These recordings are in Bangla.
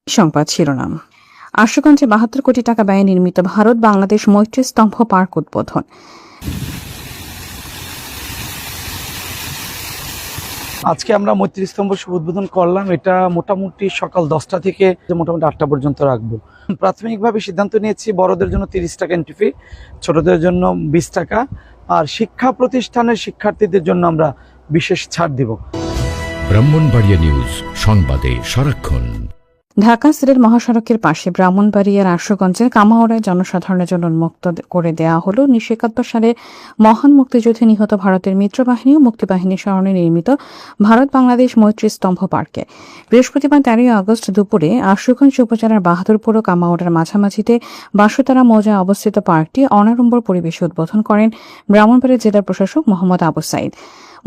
সংবাদ শিরোনাম। আশুগঞ্জে ৭২ কোটি টাকা ব্যয়ে নির্মিত ভারত বাংলাদেশ মৈত্রী স্তম্ভ পার্ক উদ্বোধন। আজকে আমরা মৈত্রী স্তম্ভ শুভ উদ্বোধন করলাম। এটা মোটামুটি সকাল 10টা থেকে মোটামুটি 8টা পর্যন্ত রাখবো। প্রাথমিকভাবে সিদ্ধান্ত নিয়েছি বড়দের জন্য 30 টাকা এন্ট্রি ফি, ছোটদের জন্য 20 টাকা, আর শিক্ষা প্রতিষ্ঠানের শিক্ষার্থীদের জন্য আমরা বিশেষ ছাড় দিব। ব্রাহ্মণবাড়িয়া নিউজ, সংবাদে সারাক্ষণ। ঢাকা সিলেট মহাসড়কের পাশে ব্রাহ্মণবাড়িয়ার আশুগঞ্জের কামাওড়ায় জনসাধারণের জন্য উন্মুক্ত করে দেওয়া হল 1971 সালে মহান মুক্তিযুদ্ধে নিহত ভারতের মিত্রবাহিনী ও মুক্তিবাহিনীর স্মরণে নির্মিত ভারত বাংলাদেশ মৈত্রী স্তম্ভ পার্কে। বৃহস্পতিবার 13 আগস্ট দুপুরে আশুগঞ্জ উপজেলার বাহাদুরপুর ও কামাওড়ার মাঝামাঝিতে বাসুতারা মৌজায় অবস্থিত পার্কটি অনাড়ম্বর পরিবেশে উদ্বোধন করেন ব্রাহ্মণবাড়িয়া জেলা প্রশাসক মোহাম্মদ আবু সাইদ।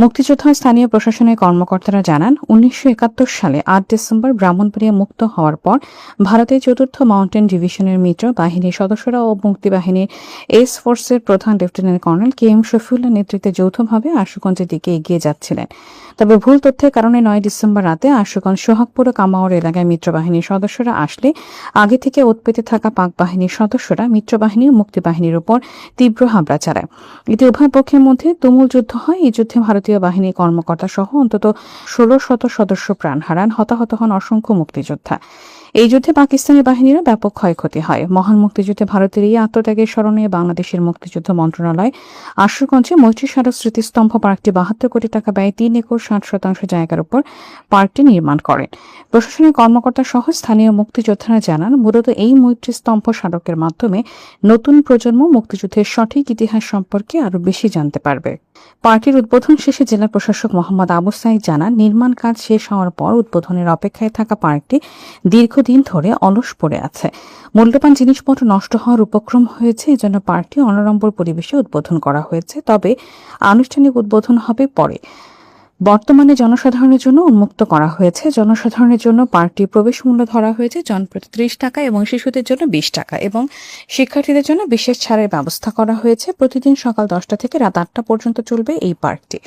মুক্তিযোদ্ধা স্থানীয় প্রশাসনের কর্মকর্তারা জানান, 1971 সালে 8 ডিসেম্বর ব্রাহ্মণবাড়িয়া মুক্ত হওয়ার পর ভারতের ৪র্থ মাউন্টেন ডিভিশনের মিত্র বাহিনীর সদস্যরা ও মুক্তিবাহিনীর এস ফোর্সের প্রধান lieutenant colonel K M Shafiullah নেতৃত্বে যৌথভাবে আশুগঞ্জের দিকে এগিয়ে যাচ্ছিলেন। তবে ভুল তথ্যের কারণে 9 ডিসেম্বর রাতে আশুগঞ্জ সোহাগপুর ও কামাওড় এলাকায় মিত্রবাহিনীর সদস্যরা আসলে আগে থেকে ওৎপেতে থাকা পাক বাহিনীর সদস্যরা মিত্রবাহিনী ও মুক্তিবাহিনীর উপর তীব্র হামলা চালায়। এতে উভয় পক্ষের মধ্যে তুমুল যুদ্ধ হয়। এই যুদ্ধে ভারতীয় বাহিনীর কর্মকর্তা সহ অন্তত 1600 সদস্য প্রাণ হারান, হতাহত হন অসংখ্য মুক্তিযোদ্ধা। এই যুদ্ধে পাকিস্তানি বাহিনীরও ব্যাপক ক্ষয়ক্ষতি হয়। মহান মুক্তিযুদ্ধে ভারতের এই আত্মত্যাগের স্মরণে বাংলাদেশের মুক্তিযুদ্ধ মন্ত্রণালয় আশুগঞ্জে মৈত্রী স্মারক স্মৃতিস্তম্ভ পার্কটি 72 কোটি টাকা ব্যয়ে 3 একর 60% জায়গার উপর পার্কটি নির্মাণ করেন। প্রশাসনিক কর্মকর্তা সহ স্থানীয় মুক্তিযোদ্ধারা জানান, মূলত এই মৈত্রী স্তম্ভ স্মারকের মাধ্যমে নতুন প্রজন্ম মুক্তিযুদ্ধের সঠিক ইতিহাস সম্পর্কে আরও বেশি জানতে পারবে। পার্টির উদ্বোধন শেষে জেলা প্রশাসক মোহাম্মদ আবু সাইদ জানান, নির্মাণ কাজ শেষ হওয়ার পর উদ্বোধনের অপেক্ষায় থাকা পার্কটি দীর্ঘদিন ধরে অলস পড়ে আছে। মূল্যবান জিনিসপত্র নষ্ট হওয়ার উপক্রম হয়েছে, এজন্য পার্কটি অনাড়ম্বর পরিবেশে উদ্বোধন করা হয়েছে। তবে আনুষ্ঠানিক উদ্বোধন হবে পরে। বর্তমানে জনসাধারণের জন্য উন্মুক্ত করা হয়েছে। জনসাধারণের জন্য পার্কটির প্রবেশ মূল্য ধরা হয়েছে জনপ্রতি 30 টাকা এবং শিশুদের জন্য 20 টাকা এবং শিক্ষার্থীদের জন্য বিশেষ ছাড়ের ব্যবস্থা করা হয়েছে। প্রতিদিন সকাল 10টা থেকে রাত 8টা পর্যন্ত চলবে এই পার্কটি।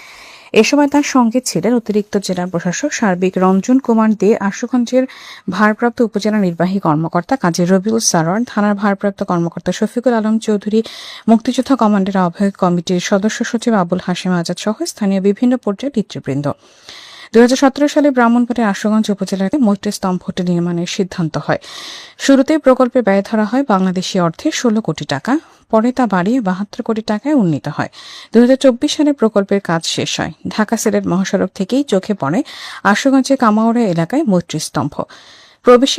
এ সময় তার সঙ্গে ছিলেন অতিরিক্ত জেলা প্রশাসক সার্বিক রঞ্জন কুমার দে, আশুগঞ্জের ভারপ্রাপ্ত উপজেলা নির্বাহী কর্মকর্তা কাজী রবিউল সারোয়ার, থানার ভারপ্রাপ্ত কর্মকর্তা শফিকুল আলম চৌধুরী, মুক্তিযোদ্ধা কমান্ডের আহ্বায়ক কমিটির সদস্য সচিব আবুল হাশেম আজাদ সহ স্থানীয় বিভিন্ন পর্যায়ের নেতৃবৃন্দ। 2017 সালে ব্রাহ্মণবাড়িয়া আশুগঞ্জ উপজেলায় মৈত্রী স্তম্ভটি নির্মাণের সিদ্ধান্ত হয়। শুরুতেই প্রকল্পে ব্যয় ধরা হয় বাংলাদেশি অর্থে 16 কোটি টাকা, পরে তা বাড়িয়ে 72 কোটি টাকায় উন্নীত হয়। 2024 সালে প্রকল্পের কাজ শেষ হয়। ঢাকা সিলেট মহাসড়ক থেকেই চোখে পড়ে আশুগঞ্জের কামাওড়া এলাকায় মৈত্রী স্তম্ভ। প্রবেশে